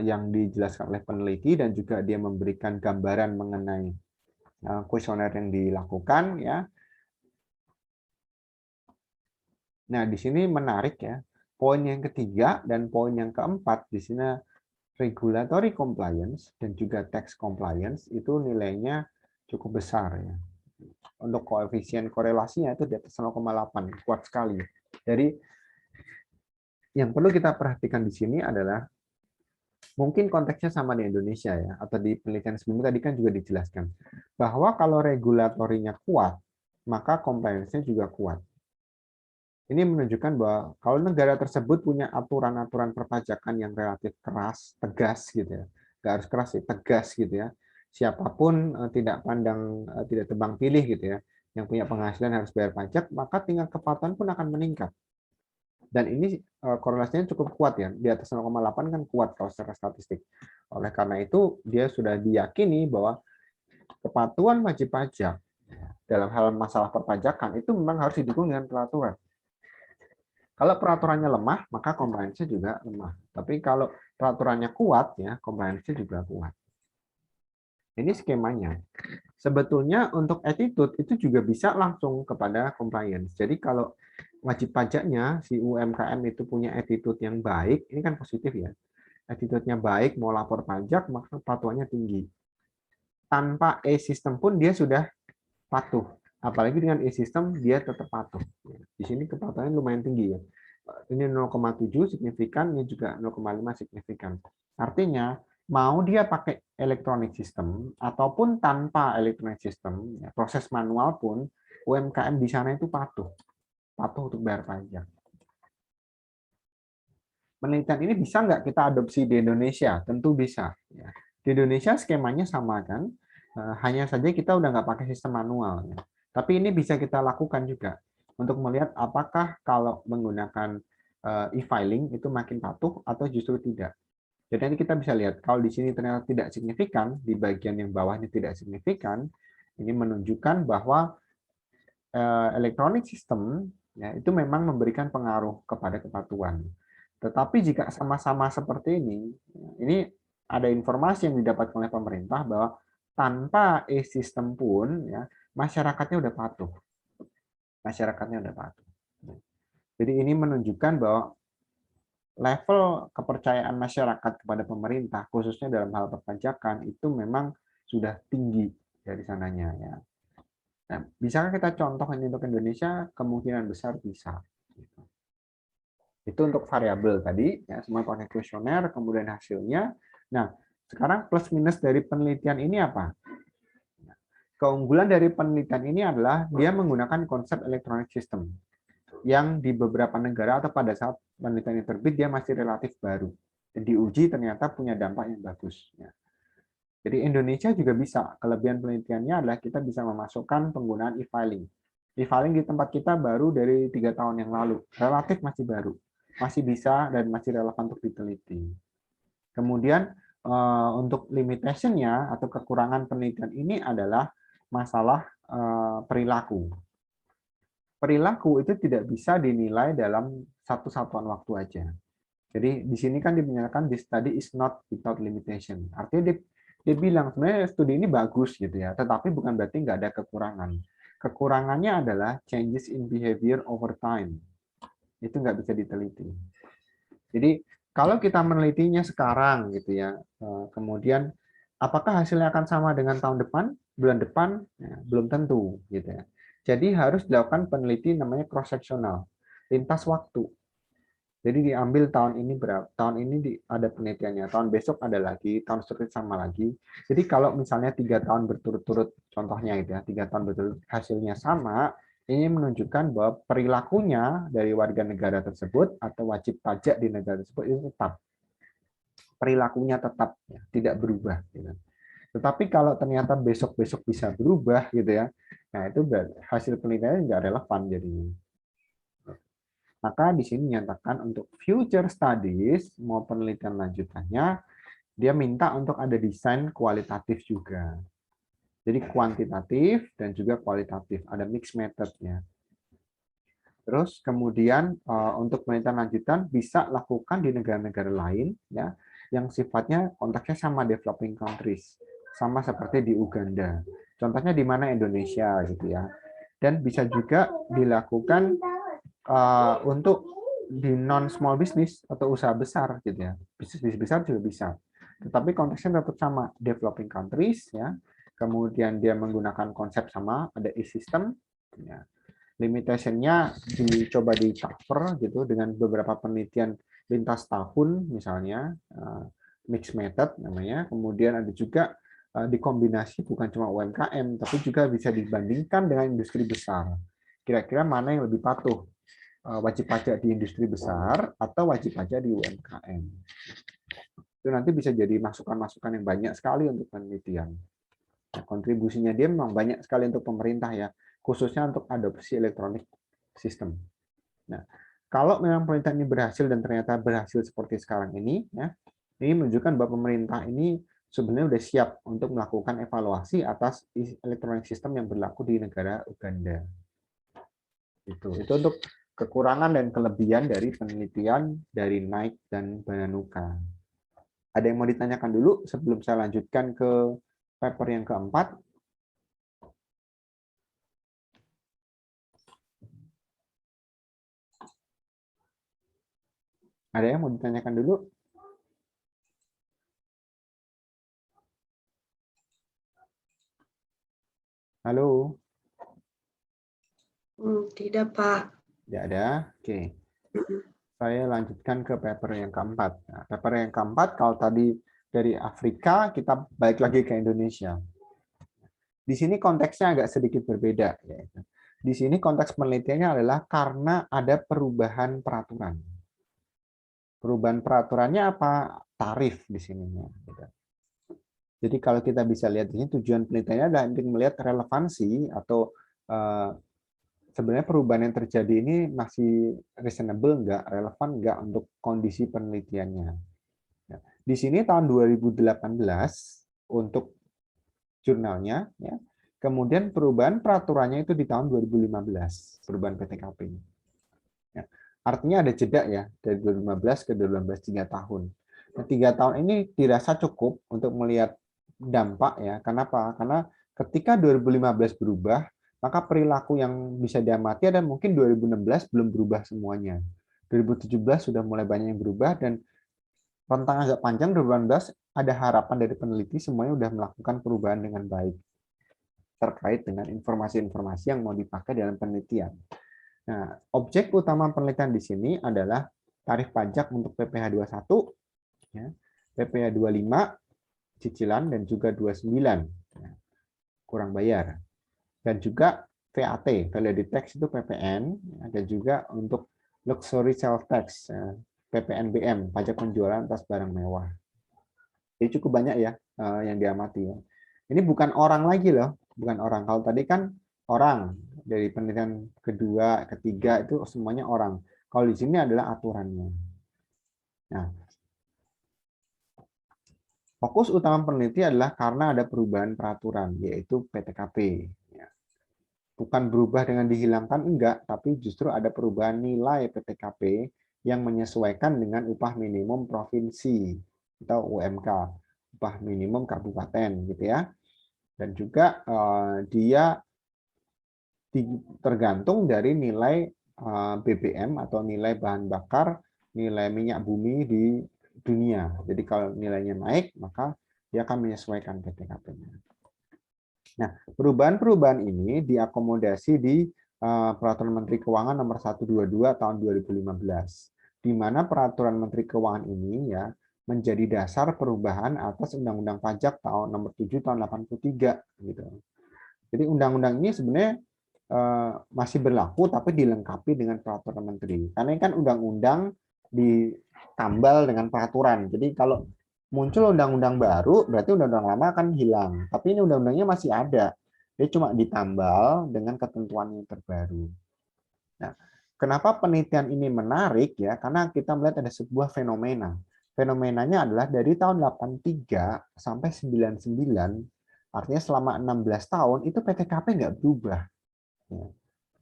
yang dijelaskan oleh peneliti dan juga dia memberikan gambaran mengenai kuesioner yang dilakukan ya. Nah, di sini menarik ya. Poin yang ketiga dan poin yang keempat di sini regulatory compliance dan juga tax compliance itu nilainya cukup besar ya. Untuk koefisien korelasinya itu di atas 0,8, kuat sekali. Jadi yang perlu kita perhatikan di sini adalah mungkin konteksnya sama di Indonesia ya, atau di penelitian sebelumnya tadi kan juga dijelaskan bahwa kalau regulatorinya kuat, maka compliance-nya juga kuat. Ini menunjukkan bahwa kalau negara tersebut punya aturan-aturan perpajakan yang relatif keras, tegas gitu ya. Nggak harus keras sih, tegas gitu ya. Siapapun tidak pandang, tidak tebang pilih gitu ya. Yang punya penghasilan harus bayar pajak, maka tingkat kepatuhan pun akan meningkat. Dan ini korelasinya cukup kuat ya. Di atas 0,8 kan kuat kalau secara statistik. Oleh karena itu, dia sudah diyakini bahwa kepatuhan wajib pajak dalam hal masalah perpajakan itu memang harus didukung dengan peraturan. Kalau peraturannya lemah, maka compliance juga lemah. Tapi kalau peraturannya kuat, ya compliance juga kuat. Ini skemanya. Sebetulnya untuk attitude itu juga bisa langsung kepada compliance. Jadi kalau wajib pajaknya si UMKM itu punya attitude yang baik, ini kan positif ya. Attitude-nya baik, mau lapor pajak, maka kepatuhannya tinggi. Tanpa e-system pun dia sudah patuh. Apalagi dengan e-system dia tetap patuh. Di sini kepatuhannya lumayan tinggi ya. Ini 0,7 signifikan, ini juga 0,5 signifikan. Artinya mau dia pakai electronic system ataupun tanpa electronic system, ya, proses manual pun UMKM di sana itu patuh untuk bayar pajak. Penelitian ini bisa nggak kita adopsi di Indonesia? Tentu bisa. Ya. Di Indonesia skemanya sama kan, hanya saja kita udah nggak pakai sistem manual. Ya. Tapi ini bisa kita lakukan juga untuk melihat apakah kalau menggunakan e-filing itu makin patuh atau justru tidak. Jadi nanti kita bisa lihat kalau di sini ternyata tidak signifikan, di bagian yang bawah ini tidak signifikan, ini menunjukkan bahwa electronic system ya itu memang memberikan pengaruh kepada kepatuhan. Tetapi jika sama-sama seperti ini ada informasi yang didapatkan oleh pemerintah bahwa tanpa e-system pun ya masyarakatnya udah patuh. Masyarakatnya udah patuh. Jadi ini menunjukkan bahwa level kepercayaan masyarakat kepada pemerintah khususnya dalam hal perpajakan itu memang sudah tinggi dari sananya ya. Nah, bisakah kita contoh ini untuk Indonesia? Kemungkinan besar bisa. Itu untuk variabel tadi, ya, semua pakai kuesioner, kemudian hasilnya. Nah, sekarang plus minus dari penelitian ini apa? Keunggulan dari penelitian ini adalah dia menggunakan konsep electronic system yang di beberapa negara atau pada saat penelitian ini terbit dia masih relatif baru. Dan diuji ternyata punya dampak yang bagus. Ya. Jadi Indonesia juga bisa. Kelebihan penelitiannya adalah kita bisa memasukkan penggunaan e-filing. E-filing di tempat kita baru dari 3 tahun yang lalu. Relatif masih baru. Masih bisa dan masih relevan untuk diteliti. Kemudian untuk limitation-nya atau kekurangan penelitian ini adalah masalah perilaku. Perilaku itu tidak bisa dinilai dalam satu satuan waktu aja. Jadi di sini kan dinyatakan this study is not without limitation. Artinya dia bilang sebenarnya studi ini bagus gitu ya, tetapi bukan berarti nggak ada kekurangan. Kekurangannya adalah changes in behavior over time. Itu nggak bisa diteliti. Jadi kalau kita menelitinya sekarang gitu ya, kemudian apakah hasilnya akan sama dengan tahun depan, bulan depan, ya, belum tentu gitu ya. Jadi harus dilakukan penelitian namanya cross sectional, lintas waktu. Jadi diambil tahun ini berapa, tahun ini ada penelitiannya, tahun besok ada lagi, tahun seterusnya sama lagi. Jadi kalau misalnya 3 tahun berturut-turut, contohnya gitu ya, 3 tahun berturut hasilnya sama, ini menunjukkan bahwa perilakunya dari warga negara tersebut atau wajib pajak di negara tersebut itu tetap, perilakunya tetap ya, tidak berubah. Gitu. Tetapi kalau ternyata besok-besok bisa berubah gitu ya, nah itu hasil penelitiannya nggak relevan jadinya. Maka di sini dinyatakan untuk future studies, mau penelitian lanjutannya, dia minta untuk ada desain kualitatif juga. Jadi kuantitatif dan juga kualitatif, ada mixed methodnya. Terus kemudian untuk penelitian lanjutan bisa lakukan di negara-negara lain, ya, yang sifatnya konteksnya sama developing countries, sama seperti di Uganda. Contohnya di mana Indonesia gitu ya. Dan bisa juga dilakukan untuk di non small business atau usaha besar gitu ya, bisnis besar juga bisa, tetapi konteksnya tetap sama developing countries ya, kemudian dia menggunakan konsep sama, ada e-system ya. Limitationnya dicoba di cover gitu dengan beberapa penelitian lintas tahun misalnya, mixed method namanya, kemudian ada juga dikombinasi bukan cuma UMKM tapi juga bisa dibandingkan dengan industri besar, kira-kira mana yang lebih patuh wajib pajak di industri besar atau wajib pajak di UMKM. Itu nanti bisa jadi masukan-masukan yang banyak sekali untuk penelitian. Nah, kontribusinya dia memang banyak sekali untuk pemerintah ya, khususnya untuk adopsi elektronik sistem. Nah, kalau memang penelitian ini berhasil dan ternyata berhasil seperti sekarang ini, ya, ini menunjukkan bahwa pemerintah ini sebenarnya sudah siap untuk melakukan evaluasi atas elektronik sistem yang berlaku di negara Uganda. Itu untuk kekurangan dan kelebihan dari penelitian dari Knight dan Bananuka. Ada yang mau ditanyakan dulu sebelum saya lanjutkan ke paper yang keempat? Ada yang mau ditanyakan dulu? Halo? Tidak, Pak. Tidak ada? Oke. Saya lanjutkan ke paper yang keempat. Nah, paper yang keempat, kalau tadi dari Afrika, kita balik lagi ke Indonesia. Di sini konteksnya agak sedikit berbeda. Di sini konteks penelitiannya adalah karena ada perubahan peraturan. Perubahan peraturannya apa? Tarif di sininya. Jadi kalau kita bisa lihat di sini, tujuan penelitiannya adalah untuk melihat relevansi atau sebenarnya perubahan yang terjadi ini masih reasonable nggak, relevan nggak untuk kondisi penelitiannya. Di sini tahun 2018 untuk jurnalnya, ya. Kemudian perubahan peraturannya itu di tahun 2015, perubahan PTKP. Ya. Artinya ada jeda ya, dari 2015 ke 2018, 3 tahun. Nah, 3 tahun ini dirasa cukup untuk melihat dampak ya. Kenapa? Karena ketika 2015 berubah, maka perilaku yang bisa diamati ada mungkin 2016 belum berubah semuanya. 2017 sudah mulai banyak yang berubah, dan rentang agak panjang 2018 ada harapan dari peneliti semuanya sudah melakukan perubahan dengan baik terkait dengan informasi-informasi yang mau dipakai dalam penelitian. Nah, objek utama penelitian di sini adalah tarif pajak untuk PPh 21, ya, PPh 25, cicilan, dan juga 29, ya, kurang bayar. Dan juga VAT, value added tax itu PPN, ya, dan juga untuk luxury sales tax, ya, PPNBM, pajak penjualan atas barang mewah. Jadi cukup banyak ya yang diamati. Ya. Ini bukan orang lagi loh, bukan orang. Kalau tadi kan orang, dari penelitian kedua, ketiga itu semuanya orang. Kalau di sini adalah aturannya. Nah, fokus utama peneliti adalah karena ada perubahan peraturan, yaitu PTKP. Bukan berubah dengan dihilangkan, enggak, tapi justru ada perubahan nilai PTKP yang menyesuaikan dengan upah minimum provinsi atau UMK, upah minimum kabupaten, gitu ya. Dan juga dia tergantung dari nilai BBM atau nilai bahan bakar, nilai minyak bumi di dunia. Jadi kalau nilainya naik, maka dia akan menyesuaikan PTKP-nya. Nah, perubahan-perubahan ini diakomodasi di Peraturan Menteri Keuangan Nomor 122 Tahun 2015, di mana Peraturan Menteri Keuangan ini ya menjadi dasar perubahan atas Undang-Undang Pajak Tahun Nomor 7 Tahun 83 gitu. Jadi undang-undang ini sebenarnya masih berlaku tapi dilengkapi dengan peraturan menteri. Karena ini kan undang-undang ditambal dengan peraturan. Jadi kalau muncul undang-undang baru, berarti undang-undang lama akan hilang. Tapi ini undang-undangnya masih ada. Dia cuma ditambal dengan ketentuan yang terbaru. Nah, kenapa penelitian ini menarik ya? Karena kita melihat ada sebuah fenomena. Fenomenanya adalah dari tahun 83 sampai 99, artinya selama 16 tahun itu PTKP nggak berubah.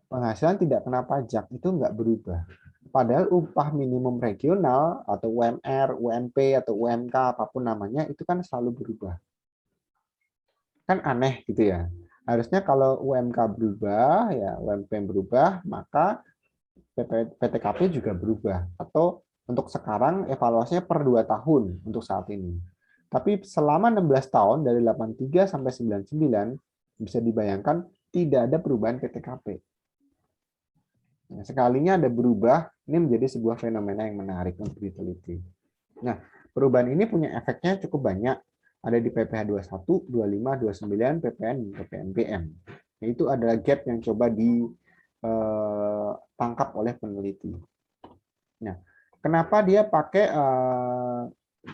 Penghasilan tidak kena pajak itu nggak berubah. Padahal upah minimum regional atau UMR, UMP atau UMK apapun namanya itu kan selalu berubah. Kan aneh gitu ya. Harusnya kalau UMK berubah, ya UMP berubah, maka PTKP juga berubah. Atau untuk sekarang evaluasinya per 2 tahun untuk saat ini. Tapi selama 16 tahun dari 83 sampai 99 bisa dibayangkan tidak ada perubahan PTKP. Nah, sekalinya ada berubah, ini menjadi sebuah fenomena yang menarik untuk diteliti. Nah, perubahan ini punya efeknya cukup banyak. Ada di PPh 21, 25, 29, PPN, PPNBM. Nah, itu adalah gap yang coba ditangkap ditangkap oleh peneliti. Nah, kenapa dia pakai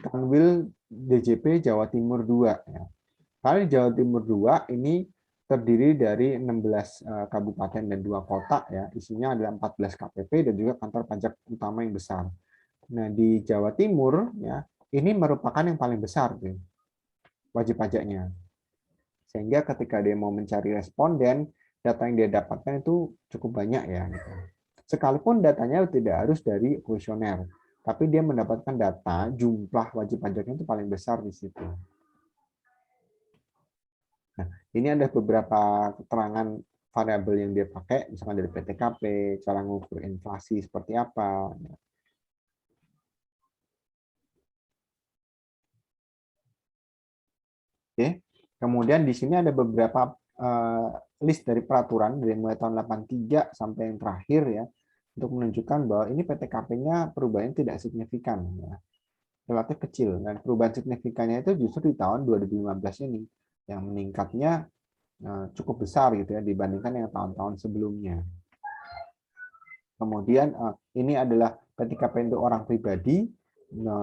Kanwil DJP Jawa Timur 2? Ya. Karena di Jawa Timur 2 ini terdiri dari 16 kabupaten dan 2 kota, ya. Isinya adalah 14 KPP dan juga kantor pajak utama yang besar. Nah, di Jawa Timur, ya, ini merupakan yang paling besar, tuh, wajib pajaknya. Sehingga ketika dia mau mencari responden, data yang dia dapatkan itu cukup banyak, ya. Gitu. Sekalipun datanya tidak harus dari kuesioner, tapi dia mendapatkan data jumlah wajib pajaknya itu paling besar di situ. Nah, ini ada beberapa keterangan variabel yang dia pakai, misalkan dari PTKP, cara mengukur inflasi seperti apa. Oke, kemudian di sini ada beberapa list dari peraturan dari mulai tahun 83 sampai yang terakhir, ya, untuk menunjukkan bahwa ini PTKP-nya perubahannya tidak signifikan, ya, relatif kecil, dan perubahan signifikannya itu justru di tahun 2015 ini yang meningkatnya cukup besar gitu ya dibandingkan yang tahun-tahun sebelumnya. Kemudian ini adalah PTKP untuk orang pribadi,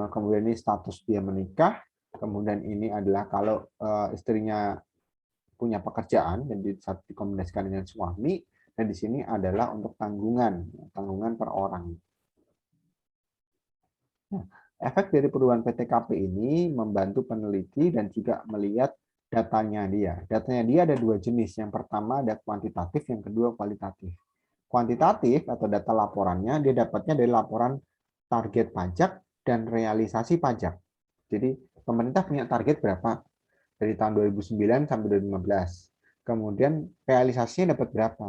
kemudian ini status dia menikah, kemudian ini adalah kalau istrinya punya pekerjaan dan dikombinasikan dengan suami, dan di sini adalah untuk tanggungan per orang. Nah, efek dari perubahan PTKP ini membantu peneliti dan juga melihat datanya dia. Datanya dia ada dua jenis. Yang pertama ada kuantitatif, yang kedua kualitatif. Kuantitatif atau data laporannya dia dapatnya dari laporan target pajak dan realisasi pajak. Jadi pemerintah punya target berapa dari tahun 2009 sampai 2015. Kemudian realisasinya dapat berapa?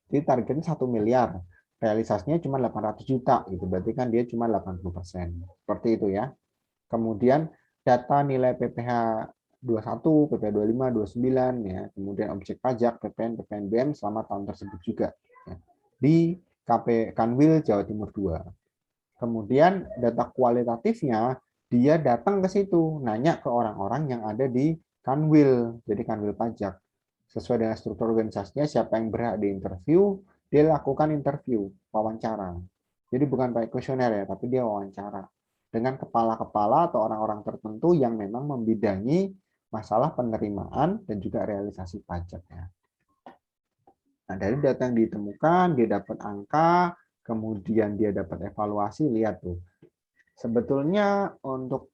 Jadi targetnya 1 miliar, realisasinya cuma 800 juta gitu. Berarti kan dia cuma 80%. Seperti itu ya. Kemudian data nilai PPh 21, PPh 25, 29 ya. Kemudian objek pajak, PPN, PPNBM selama tahun tersebut juga ya. Di KP Kanwil Jawa Timur 2. Kemudian data kualitatifnya dia datang ke situ, nanya ke orang-orang yang ada di Kanwil, jadi Kanwil pajak. Sesuai dengan struktur organisasinya, siapa yang berhak di interview, dia lakukan interview, wawancara. Jadi bukan pakai kuesioner ya, tapi dia wawancara dengan kepala-kepala atau orang-orang tertentu yang memang membidangi masalah penerimaan dan juga realisasi pajaknya. Nah, dari data yang ditemukan, dia dapat angka, kemudian dia dapat evaluasi, lihat tuh. Sebetulnya untuk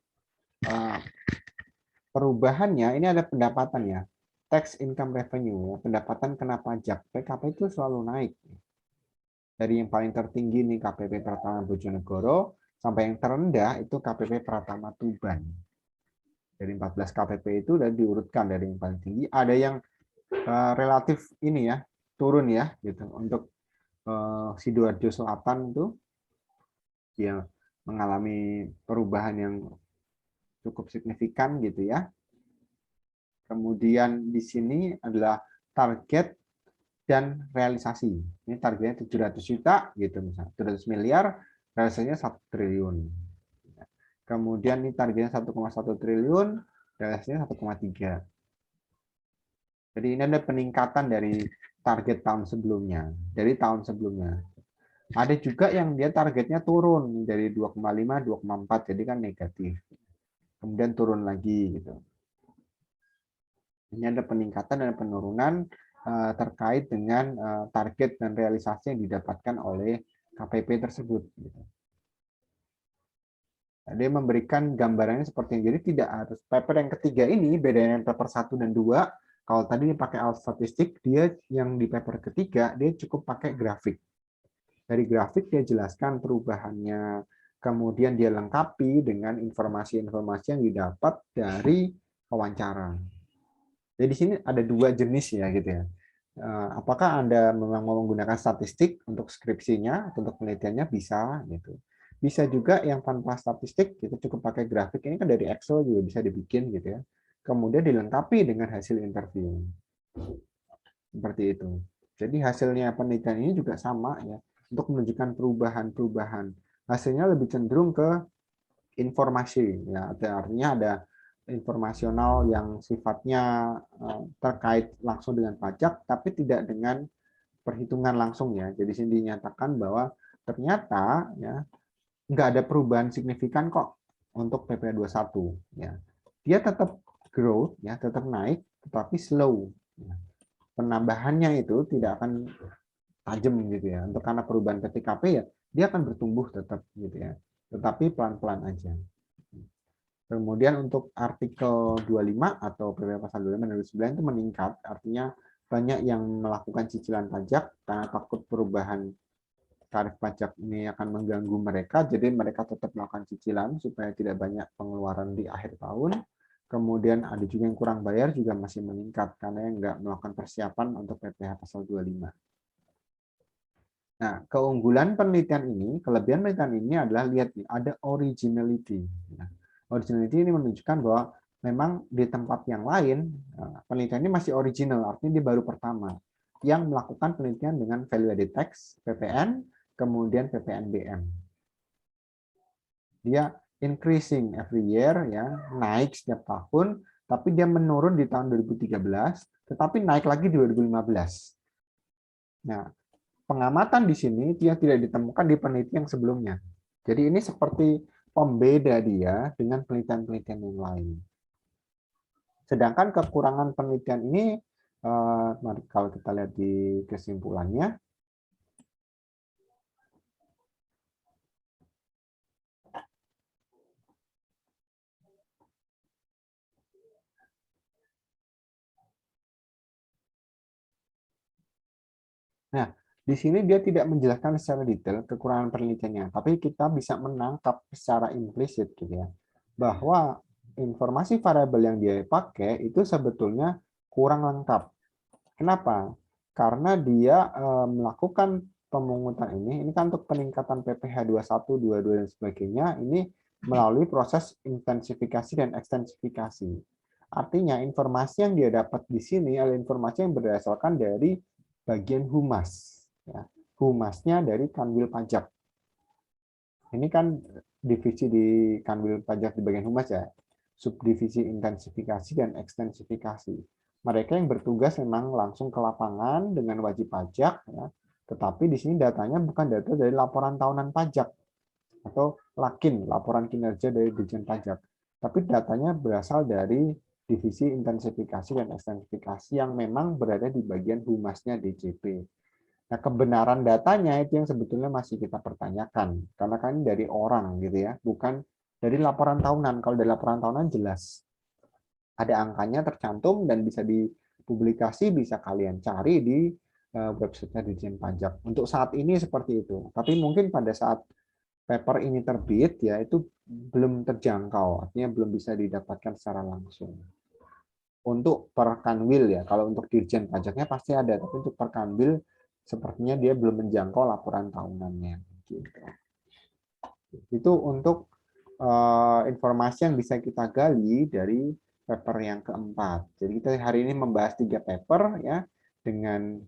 perubahannya, ini ada pendapatan ya. Tax income revenue, pendapatan kena pajak. PKP itu selalu naik. Dari yang paling tertinggi nih KPP Pratama Bojonegoro, sampai yang terendah itu KPP Pratama Tuban. Dari 14 KPP itu udah diurutkan dari yang paling tinggi. Ada yang relatif ini ya, turun ya gitu. Untuk Sidoarjo Selatan itu dia mengalami perubahan yang cukup signifikan gitu ya. Kemudian di sini adalah target dan realisasi. Ini targetnya 700 juta gitu misalnya, 700 miliar, realisasinya 1 triliun. Kemudian ini targetnya 1,1 triliun, realisasinya 1,3. Jadi ini ada peningkatan dari target tahun sebelumnya, Ada juga yang dia targetnya turun dari 2,5, 2,4, jadi kan negatif. Kemudian turun lagi gitu. Ini ada peningkatan dan penurunan terkait dengan target dan realisasi yang didapatkan oleh KPP tersebut. Dia memberikan gambarannya seperti ini. Jadi tidak harus paper yang ketiga ini bedanya dengan paper 1 dan 2. Kalau tadi pakai alat statistik, dia yang di paper ketiga dia cukup pakai grafik. Dari grafik dia jelaskan perubahannya, kemudian dia lengkapi dengan informasi-informasi yang didapat dari wawancara. Jadi di sini ada dua jenis ya gitu ya. Apakah Anda memang mau menggunakan statistik untuk skripsinya atau untuk penelitiannya bisa gitu. Bisa juga yang tanpa statistik kita cukup pakai grafik, ini kan dari Excel juga bisa dibikin gitu ya. Kemudian dilengkapi dengan hasil interview. Seperti itu. Jadi hasilnya penelitian ini juga sama ya untuk menunjukkan perubahan-perubahan. Hasilnya lebih cenderung ke informasi ya, artinya ada informasional yang sifatnya terkait langsung dengan pajak, tapi tidak dengan perhitungan langsung ya. Jadi sini dinyatakan bahwa ternyata ya nggak ada perubahan signifikan kok untuk PPh 21 ya. Dia tetap growth ya, tetap naik tetapi slow. Ya. Penambahannya itu tidak akan tajam gitu ya. Untuk karena perubahan PTKP ya dia akan bertumbuh tetap gitu ya. Tetapi pelan-pelan aja. Kemudian untuk artikel 25 atau PPh pasal 25 dan 29 itu meningkat, artinya banyak yang melakukan cicilan pajak karena takut perubahan tarif pajak ini akan mengganggu mereka, jadi mereka tetap melakukan cicilan supaya tidak banyak pengeluaran di akhir tahun. Kemudian ada juga yang kurang bayar juga masih meningkat karena yang nggak melakukan persiapan untuk PPh pasal 25. Nah, keunggulan penelitian ini, kelebihan penelitian ini adalah lihat nih, ada originality. Nah, originality ini menunjukkan bahwa memang di tempat yang lain penelitian ini masih original, artinya dia baru pertama yang melakukan penelitian dengan value added tax, PPN, kemudian PPNBM. Dia increasing every year ya, naik setiap tahun, tapi dia menurun di tahun 2013, tetapi naik lagi di 2015. Nah, pengamatan di sini dia tidak ditemukan di penelitian yang sebelumnya. Jadi ini seperti pembeda dia dengan penelitian-penelitian yang lain. Sedangkan kekurangan penelitian ini, kalau kita lihat di kesimpulannya, nah, di sini dia tidak menjelaskan secara detail kekurangan penelitiannya, tapi kita bisa menangkap secara implisit gitu ya, bahwa informasi variabel yang dia pakai itu sebetulnya kurang lengkap. Kenapa? Karena dia melakukan pemungutan ini kan untuk peningkatan PPh 21, 22 dan sebagainya, ini melalui proses intensifikasi dan ekstensifikasi. Artinya informasi yang dia dapat di sini adalah informasi yang berdasarkan dari bagian humas, ya. Humasnya dari kanwil pajak. Ini kan divisi di kanwil pajak di bagian humas ya, subdivisi intensifikasi dan ekstensifikasi. Mereka yang bertugas memang langsung ke lapangan dengan wajib pajak, ya. Tetapi di sini datanya bukan data dari laporan tahunan pajak atau LAKIN, laporan kinerja dari Ditjen Pajak, tapi datanya berasal dari divisi intensifikasi dan ekstensifikasi yang memang berada di bagian humasnya DJP. Nah, kebenaran datanya itu yang sebetulnya masih kita pertanyakan, karena kan ini dari orang gitu ya, bukan dari laporan tahunan. Kalau dari laporan tahunan jelas ada angkanya tercantum dan bisa dipublikasi, bisa kalian cari di website Ditjen Pajak. Untuk saat ini seperti itu. Tapi mungkin pada saat paper ini terbit ya itu belum terjangkau, artinya belum bisa didapatkan secara langsung. Untuk per kanwil ya, kalau untuk Dirjen Pajaknya pasti ada, tapi untuk per kanwil sepertinya dia belum menjangkau laporan tahunannya. Gitu. Itu untuk informasi yang bisa kita gali dari paper yang keempat. Jadi kita hari ini membahas 3 paper ya dengan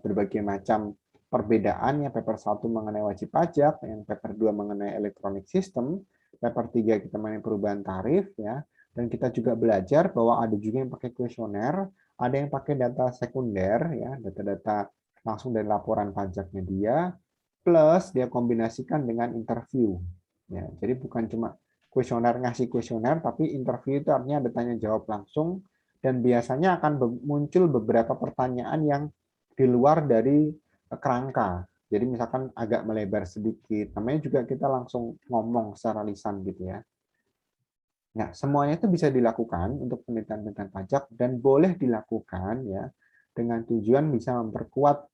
berbagai macam perbedaan ya. Paper 1 mengenai wajib pajak, yang paper 2 mengenai electronic system, paper 3 kita mengenai perubahan tarif ya. Dan kita juga belajar bahwa ada juga yang pakai kuesioner, ada yang pakai data sekunder ya, data-data langsung dari laporan pajaknya dia, plus dia kombinasikan dengan interview. Ya, jadi bukan cuma kuesioner ngasih kuesioner, tapi interview itu artinya ada tanya jawab langsung, dan biasanya akan muncul beberapa pertanyaan yang di luar dari kerangka. Jadi misalkan agak melebar sedikit, namanya juga kita langsung ngomong secara lisan gitu ya. Nah, semuanya itu bisa dilakukan untuk penelitian-penelitian pajak dan boleh dilakukan ya dengan tujuan bisa memperkuat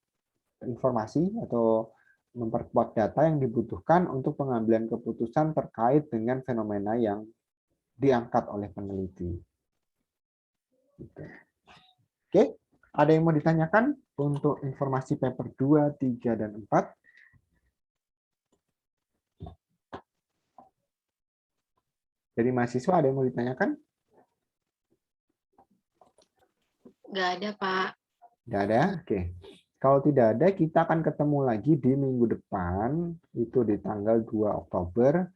informasi atau memperkuat data yang dibutuhkan untuk pengambilan keputusan terkait dengan fenomena yang diangkat oleh peneliti. Oke, ada yang mau ditanyakan untuk informasi paper 2, 3, dan 4? Dari mahasiswa ada yang mau ditanyakan? Nggak ada, Pak. Nggak ada? Oke. Kalau tidak ada, kita akan ketemu lagi di minggu depan, itu di tanggal 2 Oktober.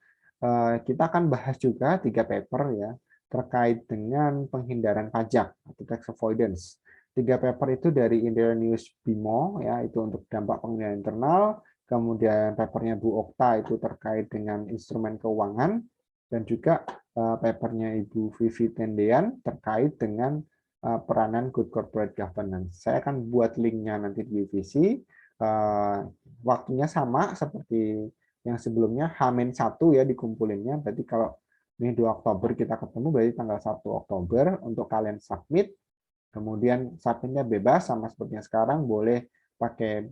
Kita akan bahas juga 3 paper ya, terkait dengan penghindaran pajak atau tax avoidance. 3 paper itu dari News Bimo, ya, itu untuk dampak pengendalian internal. Kemudian papernya Bu Okta itu terkait dengan instrumen keuangan, dan juga papernya Ibu Vivi Tendean terkait dengan peranan good corporate governance. Saya akan buat linknya nanti di divisi. Waktunya sama seperti yang sebelumnya, H-1 ya dikumpulinnya. Berarti kalau ini 2 Oktober kita ketemu, berarti tanggal 1 Oktober untuk kalian submit. Kemudian submitnya bebas sama seperti yang sekarang, boleh pakai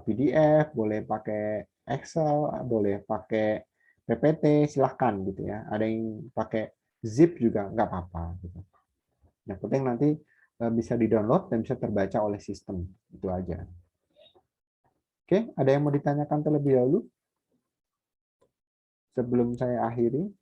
PDF, boleh pakai Excel, boleh pakai PPT, silahkan gitu ya. Ada yang pakai zip juga nggak apa-apa. Gitu. Yang penting nanti bisa di-download dan bisa terbaca oleh sistem. Itu aja. Oke, ada yang mau ditanyakan terlebih dahulu? Sebelum saya akhiri.